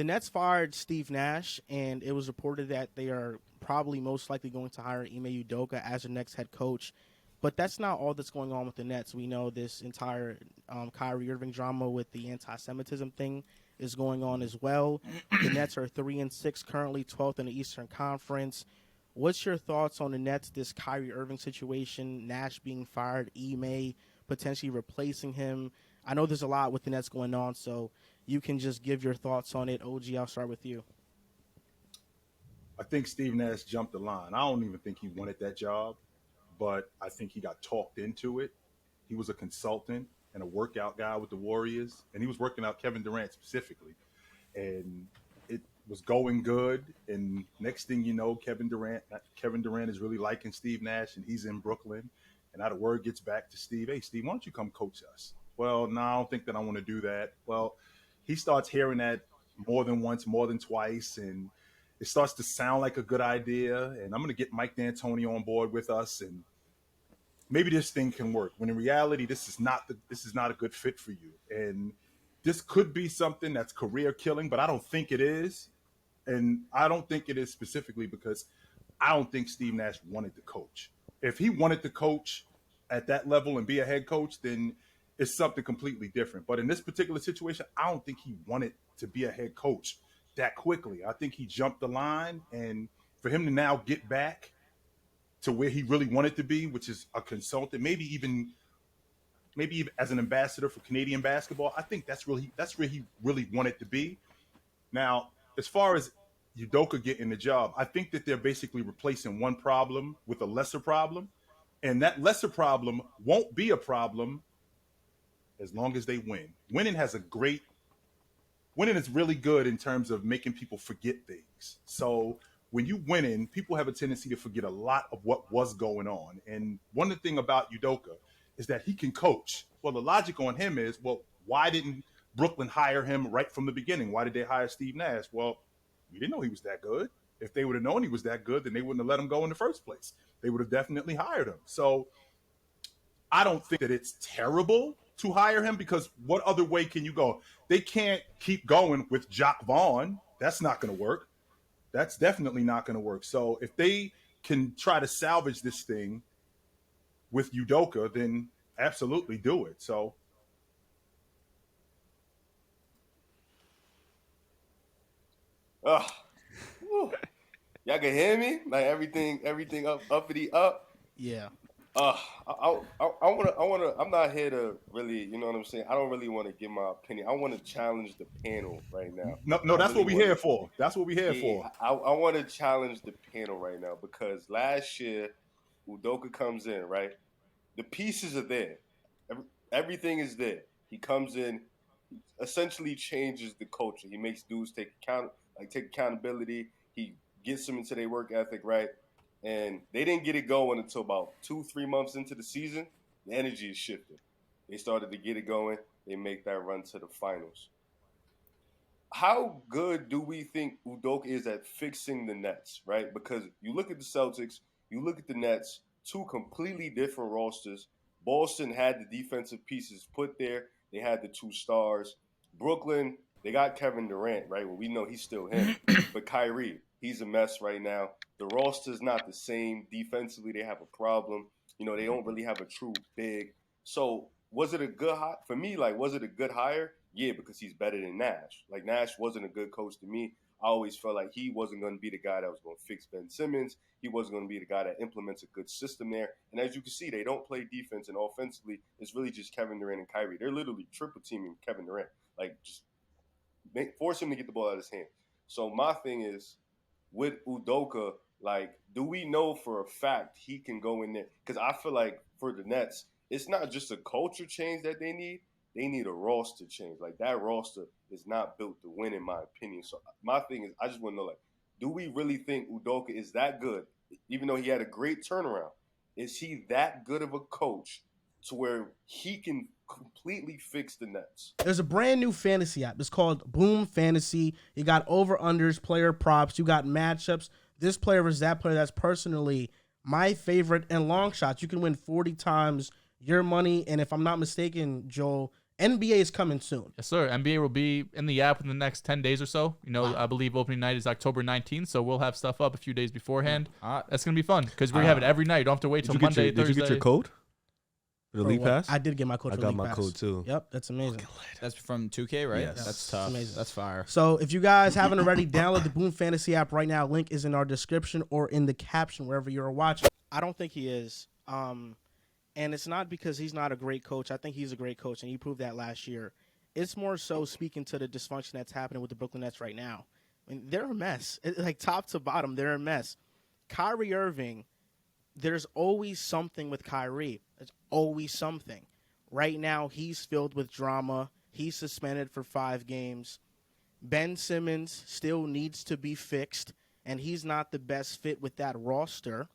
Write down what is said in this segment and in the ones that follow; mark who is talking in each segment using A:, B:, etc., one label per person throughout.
A: The Nets fired Steve Nash, and it was reported that they are probably most likely going to hire Ime Udoka as their next head coach. But that's not all that's going on with the Nets. We know this entire Kyrie Irving drama with the anti-Semitism thing is going on as well. The Nets are 3-6 currently, 12th in the Eastern Conference. What's your thoughts on the Nets, this Kyrie Irving situation, Nash being fired, Ime potentially replacing him? I know there's a lot with the Nets going on, so you can just give your thoughts on it. OG, I'll start with you.
B: I think Steve Nash jumped the line. I don't even think he wanted that job, but I think he got talked into it. He was a consultant and a workout guy with the Warriors, and he was working out Kevin Durant specifically. And it was going good. And next thing you know, Kevin Durant is really liking Steve Nash, and he's in Brooklyn. And now the word gets back to Steve. Hey, Steve, why don't you come coach us? Well, no, I don't think that I want to do that. Well, he starts hearing that more than once, more than twice, and it starts to sound like a good idea. And I'm going to get Mike D'Antoni on board with us, and maybe this thing can work. When in reality, this is not a good fit for you, and this could be something that's career killing. But I don't think it is, and I don't think it is specifically because I don't think Steve Nash wanted to coach. If he wanted to coach at that level and be a head coach, then it's something completely different. But in this particular situation, I don't think he wanted to be a head coach that quickly. I think he jumped the line, and for him to now get back to where he really wanted to be, which is a consultant, maybe even as an ambassador for Canadian basketball, I think that's where he really wanted to be. Now, as far as Udoka getting the job, I think that they're basically replacing one problem with a lesser problem, and that lesser problem won't be a problem as long as they win. Winning is really good in terms of making people forget things. So when you winning, people have a tendency to forget a lot of what was going on. And one of the things about Udoka is that he can coach. Well, the logic on him is, well, why didn't Brooklyn hire him right from the beginning? Why did they hire Steve Nash? Well, we didn't know he was that good. If they would have known he was that good, then they wouldn't have let him go in the first place. They would have definitely hired him. So I don't think that it's terrible to hire him, because what other way can you go? They can't keep going with Jacques Vaughn. That's not going to work. That's definitely not going to work. So if they can try to salvage this thing with Udoka, then absolutely do it. So
C: Ugh. Whew. Y'all can hear me? Like everything uppity up.
A: Yeah.
C: I wanna. I'm not here to really, you know what I'm saying. I don't really want to give my opinion. I want to challenge the panel right now.
B: no, that's what we're here for. That's what we're here for.
C: I want to challenge the panel right now because last year, Udoka comes in, right? The pieces are there. Everything is there. He comes in, essentially changes the culture. He makes dudes take accountability. He gets them into their work ethic, right? And they didn't get it going until about 2-3 months into the season. The energy is shifting. They started to get it going. They make that run to the finals. How good do we think Udoka is at fixing the Nets, right? Because you look at the Celtics, you look at the Nets, two completely different rosters. Boston had the defensive pieces put there. They had the two stars. Brooklyn, they got Kevin Durant, right? Well, we know he's still him. But Kyrie, he's a mess right now. The roster's not the same. Defensively, they have a problem. You know, they don't really have a true big. So was it a good hire? For me, like, was it a good hire? Yeah, because he's better than Nash. Like, Nash wasn't a good coach to me. I always felt like he wasn't going to be the guy that was going to fix Ben Simmons. He wasn't going to be the guy that implements a good system there. And as you can see, they don't play defense, and offensively, it's really just Kevin Durant and Kyrie. They're literally triple teaming Kevin Durant. Like, just force him to get the ball out of his hand. So my thing is, with Udoka, like, do we know for a fact he can go in there? Because I feel like for the Nets, it's not just a culture change that they need. They need a roster change. Like, that roster is not built to win, in my opinion. So my thing is, I just want to know, like, do we really think Udoka is that good? Even though he had a great turnaround, is he that good of a coach to where he can completely fix the Nets?
A: There's a brand new fantasy app. It's called Boom Fantasy. You got over-unders, player props. You got matchups. This player versus that player. That's personally my favorite. And long shots. You can win 40 times your money. And if I'm not mistaken, Joel, NBA is coming soon.
D: Yes, sir. NBA will be in the app in the next 10 days or so. I believe opening night is October 19th, so we'll have stuff up a few days beforehand. That's going to be fun because we have it every night. You don't have to wait till Monday, Thursday.
E: Did you get your code? The League Pass?
A: I did get my code for League Pass. I got my
E: code too.
A: Yep, that's amazing.
F: That's from 2K, right?
E: Yes.
F: That's tough.
A: Amazing.
F: That's fire.
A: So if you guys haven't already, download the Boom Fantasy app right now. Link is in our description or in the caption wherever you're watching. I don't think he is. And it's not because he's not a great coach. I think he's a great coach, and he proved that last year. It's more so speaking to the dysfunction that's happening with the Brooklyn Nets right now. I mean, they're a mess. Like, top to bottom, they're a mess. Kyrie Irving, there's always something with Kyrie. There's always something. Right now, he's filled with drama. He's suspended for 5 games. Ben Simmons still needs to be fixed, and he's not the best fit with that roster.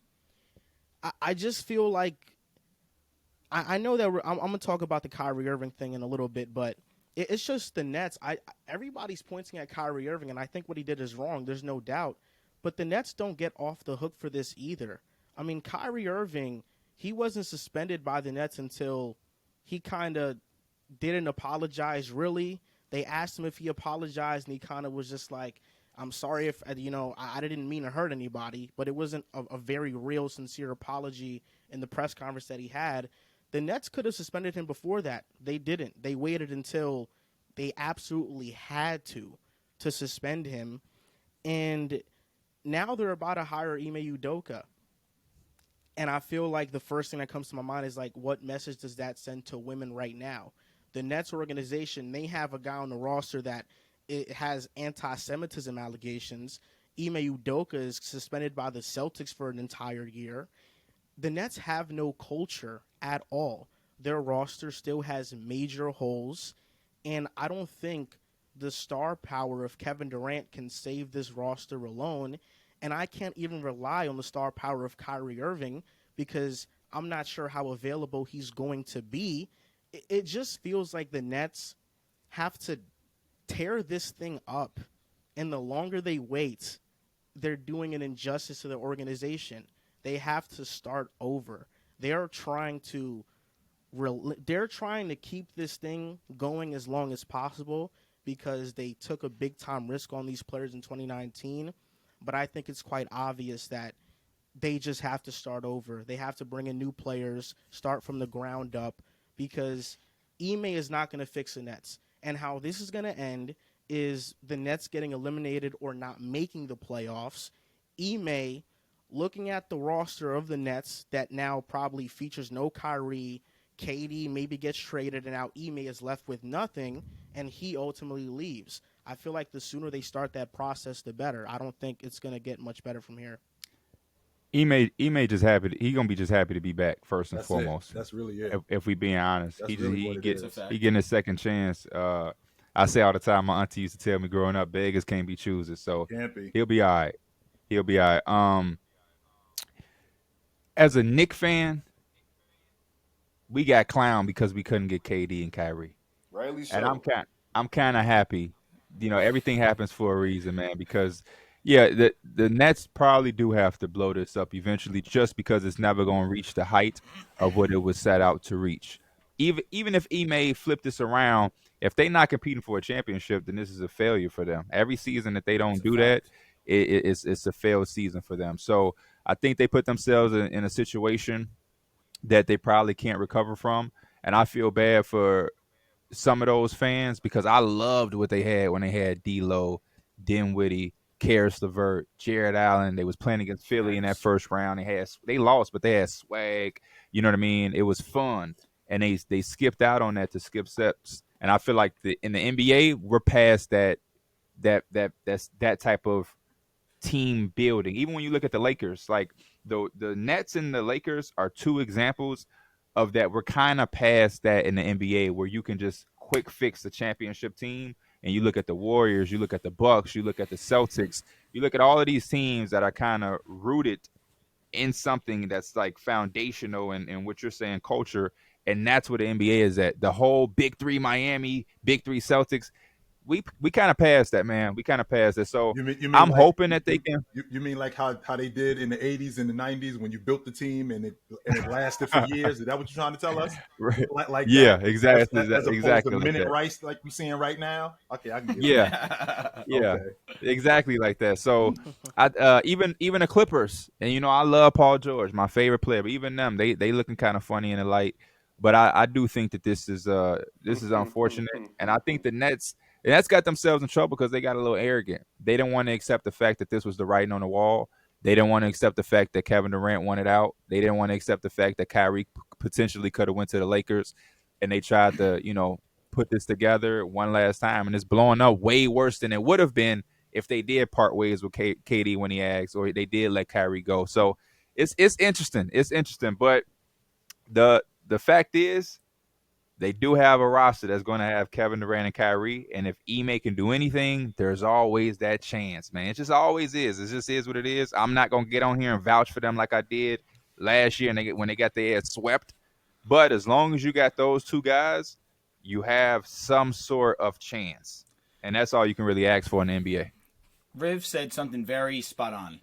A: I just feel like I know that I'm going to talk about the Kyrie Irving thing in a little bit, but it's just the Nets. Everybody's pointing at Kyrie Irving, and I think what he did is wrong. There's no doubt. But the Nets don't get off the hook for this either. I mean, Kyrie Irving, he wasn't suspended by the Nets until he kind of didn't apologize, really. They asked him if he apologized, and he kind of was just like, I'm sorry if, I didn't mean to hurt anybody, but it wasn't a very real, sincere apology in the press conference that he had. The Nets could have suspended him before that. They didn't. They waited until they absolutely had to suspend him. And now they're about to hire Ime Udoka. And I feel like the first thing that comes to my mind is, like, what message does that send to women right now? The Nets organization, they have a guy on the roster that it has anti-Semitism allegations. Ime Udoka is suspended by the Celtics for an entire year. The Nets have no culture at all. Their roster still has major holes, and I don't think the star power of Kevin Durant can save this roster alone. And I can't even rely on the star power of Kyrie Irving because I'm not sure how available he's going to be. It just feels like the Nets have to tear this thing up. And the longer they wait, they're doing an injustice to the organization. They have to start over. They're trying to keep this thing going as long as possible because they took a big-time risk on these players in 2019. But I think it's quite obvious that they just have to start over. They have to bring in new players, start from the ground up, because Ime is not going to fix the Nets. And how this is going to end is the Nets getting eliminated or not making the playoffs. Ime, looking at the roster of the Nets that now probably features no Kyrie, KD maybe gets traded, and now Ime is left with nothing, and he ultimately leaves. I feel like the sooner they start that process, the better. I don't think it's going to get much better from here.
G: Ime just happy. He gonna be just happy to be back first and foremost.
B: That's really it.
G: If we being honest,
B: That's
G: he
B: really
G: getting a second chance. I say all the time. My auntie used to tell me growing up, beggars can't be choosers. So
B: Can't be.
G: He'll be all right. He'll be all right. As a Knick fan, we got clowned because we couldn't get KD and Kyrie.
C: Rightly so.
G: And I'm kind of happy. Everything happens for a reason, man, because the Nets probably do have to blow this up eventually just because it's never going to reach the height of what it was set out to reach. Even if Ime flipped this around, if they're not competing for a championship, then this is a failure for them. Every season that they don't do that, it's a failed season for them. So I think they put themselves in a situation that they probably can't recover from. And I feel bad for some of those fans because I loved what they had when they had D'Lo, Dinwiddie, Karis LeVert, Jared Allen. They was playing against Philly in that first round. They lost, but they had swag. You know what I mean? It was fun. And they skipped out on that to skip steps. And I feel like in the NBA, we're past that type of team building. Even when you look at the Lakers, like the Nets and the Lakers are two examples of that. We're kind of past that in the NBA where you can just quick fix the championship team. And you look at the Warriors, you look at the Bucks, you look at the Celtics, you look at all of these teams that are kind of rooted in something that's like foundational in what you're saying, culture. And that's what the NBA is at. The whole Big Three Miami, Big Three Celtics, we kind of passed that, man. We kind of passed it. So
B: You mean
G: I'm
B: like
G: hoping that they can.
B: you mean like how they did in the 80s and the 90s when you built the team and it lasted for years? Is that what you're trying to tell us?
G: Right.
B: Like
G: Yeah,
B: that,
G: exactly,
B: as opposed to
G: exactly like
B: minute
G: that.
B: rice like we're seeing right now? Okay, I can get
G: Yeah,
B: that.
G: yeah,
B: Okay.
G: exactly like that. So, even the Clippers, and I love Paul George, my favorite player, but even them, they looking kind of funny in the light. But I do think that this is unfortunate, and I think the Nets got themselves in trouble because they got a little arrogant. They didn't want to accept the fact that this was the writing on the wall. They didn't want to accept the fact that Kevin Durant wanted out. They didn't want to accept the fact that Kyrie potentially could have went to the Lakers, and they tried to put this together one last time, and it's blowing up way worse than it would have been if they did part ways with KD when he asked, or they did let Kyrie go. So it's interesting. It's interesting, but the fact is they do have a roster that's going to have Kevin Durant and Kyrie, and if Ime can do anything, there's always that chance, man. It just always is. It just is what it is. I'm not going to get on here and vouch for them like I did last year when they got their ass swept. But as long as you got those two guys, you have some sort of chance. And that's all you can really ask for in the NBA.
F: Riv said something very spot on.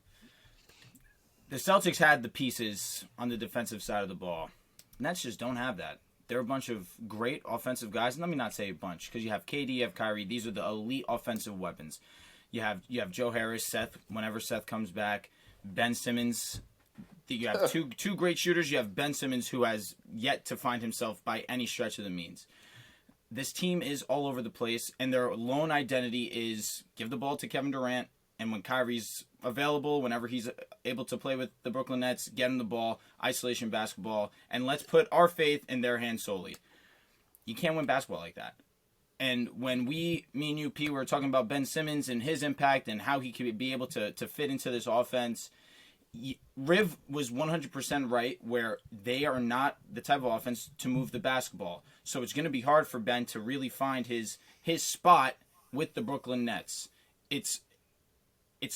F: The Celtics had the pieces on the defensive side of the ball. Nets just don't have that. They're a bunch of great offensive guys. And let me not say a bunch, because you have KD, you have Kyrie. These are the elite offensive weapons. You have Joe Harris, Seth, whenever Seth comes back, Ben Simmons. You have two great shooters. You have Ben Simmons, who has yet to find himself by any stretch of the means. This team is all over the place, and their lone identity is give the ball to Kevin Durant, and when Kyrie's available, whenever he's able to play with the Brooklyn Nets, get him the ball, isolation basketball, and let's put our faith in their hands solely. You can't win basketball like that. And when me and you, P, were talking about Ben Simmons and his impact and how he could be able to fit into this offense, Riv was 100% right, where they are not the type of offense to move the basketball. So it's going to be hard for Ben to really find his spot with the Brooklyn Nets. It's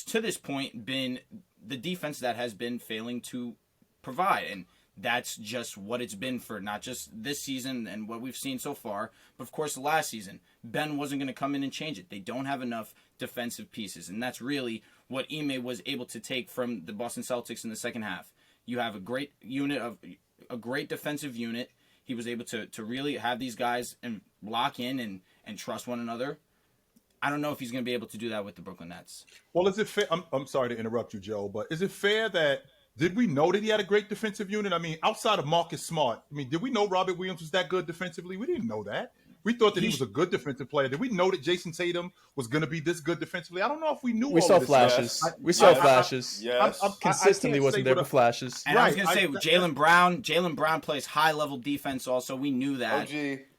F: to this point been the defense that has been failing to provide, and that's just what it's been for not just this season and what we've seen so far, but of course last season. Ben wasn't going to come in and change it. They don't have enough defensive pieces, and that's really what Ime was able to take from the Boston Celtics in the second half. You have a great defensive unit. He was able to really have these guys and lock in and trust one another. I don't know if he's going to be able to do that with the Brooklyn Nets.
B: Well, is it fair? I'm sorry to interrupt you, Joe, but is it fair that did we know that he had a great defensive unit? I mean, outside of Marcus Smart, did we know Robert Williams was that good defensively? We didn't know that. We thought that he was a good defensive player. Did we know that Jason Tatum was going to be this good defensively? I don't know if we knew.
E: We
B: all
E: saw
B: of this
E: flashes.
B: stuff.
E: We saw flashes.
C: Yes.
E: Consistently wasn't there, but flashes.
F: And I was going to say, Jaylen Brown plays high-level defense also. We knew that.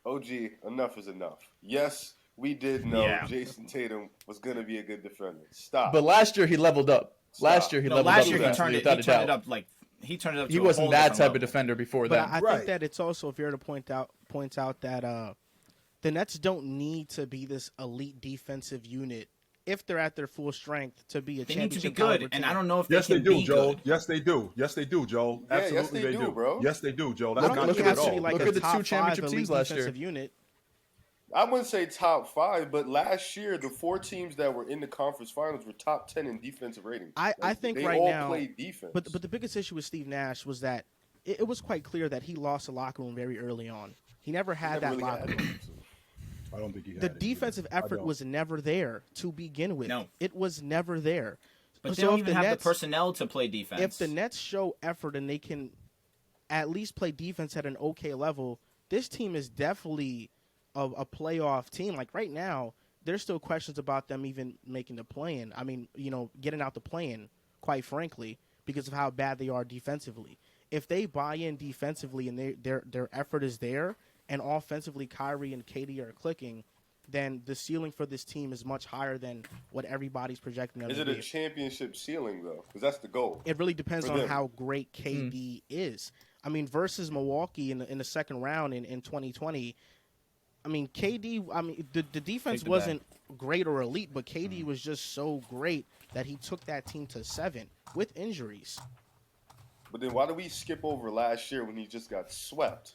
C: OG, enough is enough. Yes, we did know Jason Tatum was going to be a good defender. Stop.
E: But last year he leveled up.
F: Last year he turned it up like he turned it up.
E: He wasn't that type of defender before that.
A: But I think that it's also fair to point out that the Nets don't need to be this elite defensive unit if they're at their full strength to be a
F: they
A: championship.
F: They need to be good, and I don't know if
B: yes,
F: they
B: do,
F: be
B: Joel.
F: good.
B: Yes, they do. Yes, they do, Joel.
C: Yeah,
B: absolutely,
C: yes, they do, bro.
B: Yes, they do, Joel. That's not
A: look
B: true
A: at
B: at all.
A: like
E: Look
A: a
E: at the
A: top
E: two championship
A: five
E: teams
A: elite
E: last year.
A: defensive unit.
C: I wouldn't say top 5, but last year the 4 teams that were in the conference finals were top 10 in defensive rating.
A: I think
C: they
A: right
C: all
A: now,
C: played defense.
A: But the biggest issue with Steve Nash was that it was quite clear that he lost the locker room very early on. He never had that locker room.
B: I don't think he had
A: the defensive effort was never there to begin with.
F: No.
A: It was never there.
F: But they don't even have the personnel to play defense.
A: If the Nets show effort and they can at least play defense at an okay level, this team is definitely a playoff team. Like right now, there's still questions about them even making the play-in. Getting out the play-in, quite frankly, because of how bad they are defensively. If they buy in defensively and their effort is there, and offensively Kyrie and KD are clicking, then the ceiling for this team is much higher than what everybody's projecting.
C: Is it a championship ceiling, though? Because that's the goal.
A: It really depends on how great KD is. Versus Milwaukee in the second round in 2020, KD, the defense wasn't great or elite, but KD was just so great that he took that team to 7 with injuries.
C: But then why do we skip over last year when he just got swept?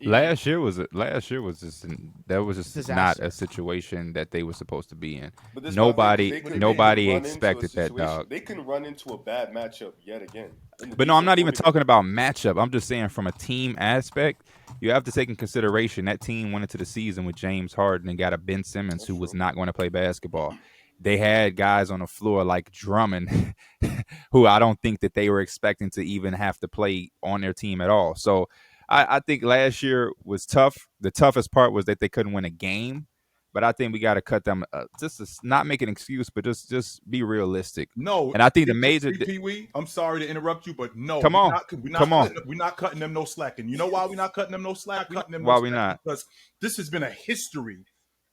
G: Last year was just that was just not
A: Disaster.
G: a situation that they were supposed to be in.
C: But this is my thing, 'cause
G: Nobody
C: run into a
G: expected that,
C: situation-
G: dog.
C: They can run into a bad matchup yet again.
G: But no, I'm not even talking about matchup. I'm just saying from a team aspect, you have to take in consideration that team went into the season with James Harden and got a Ben Simmons who was not going to play basketball. They had guys on the floor like Drummond, who I don't think that they were expecting to even have to play on their team at all. So I think last year was tough. The toughest part was that they couldn't win a game. But I think we got to cut them. Just to not make an excuse, but just be realistic.
B: No,
G: and I think the major.
B: Pee-wee, I'm sorry to interrupt you, but no,
G: come on,
B: we're not cutting them no slack. And you know why we're not cutting them no slack?
G: Why we not?
B: Because this has been a history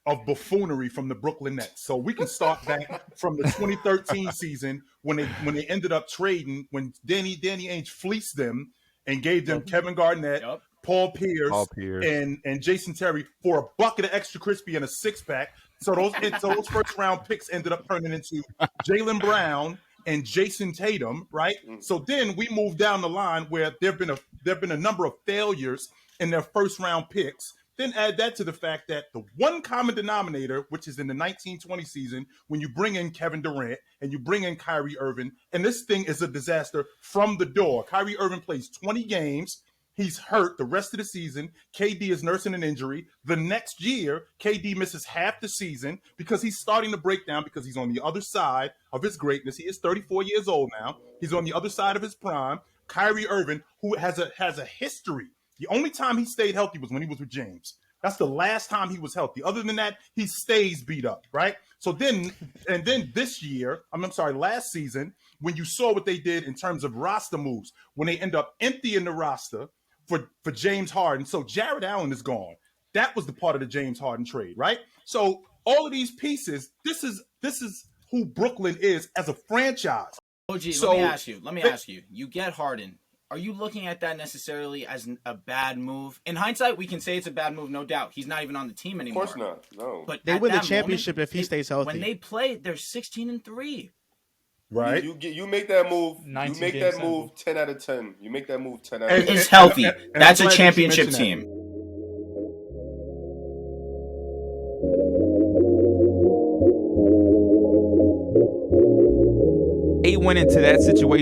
B: of buffoonery from the Brooklyn Nets. So we can start back from the 2013 season when they ended up trading when Danny Ainge fleeced them and gave them Kevin Garnett, Paul Pierce, and Jason Terry for a bucket of extra crispy and a six-pack. So those first round picks ended up turning into Jaylen Brown and Jason Tatum, right? So then we moved down the line where there've been a number of failures in their first round picks. Then add that to the fact that the one common denominator, which is in the 1920 season, when you bring in Kevin Durant and you bring in Kyrie Irving, and this thing is a disaster from the door. Kyrie Irving plays 20 games. He's hurt the rest of the season. KD is nursing an injury. The next year, KD misses half the season because he's starting to break down because he's on the other side of his greatness. He is 34 years old now. He's on the other side of his prime. Kyrie Irving, who has a history. The only time he stayed healthy was when he was with James. That's the last time he was healthy. Other than that, he stays beat up, right? So then this year, last season, when you saw what they did in terms of roster moves, when they end up emptying the roster for James Harden. So Jared Allen is gone. That was the part of the James Harden trade, right? So all of these pieces, this is who Brooklyn is as a franchise.
F: OG,
B: So,
F: let me ask you. You get Harden. Are you looking at that necessarily as a bad move? In hindsight, we can say it's a bad move, no doubt. He's not even on the team anymore.
C: Of course not. No.
F: But
A: they win the championship if he stays healthy.
F: When they play, they're 16-3.
B: Right.
C: You make that move. You make that move 10 out of 10. You make that move 10 out of 10.
F: It's healthy.
B: And
F: That's
B: I'm
F: a
B: glad
F: championship
B: that you mentioned
F: team.
G: They went into that situation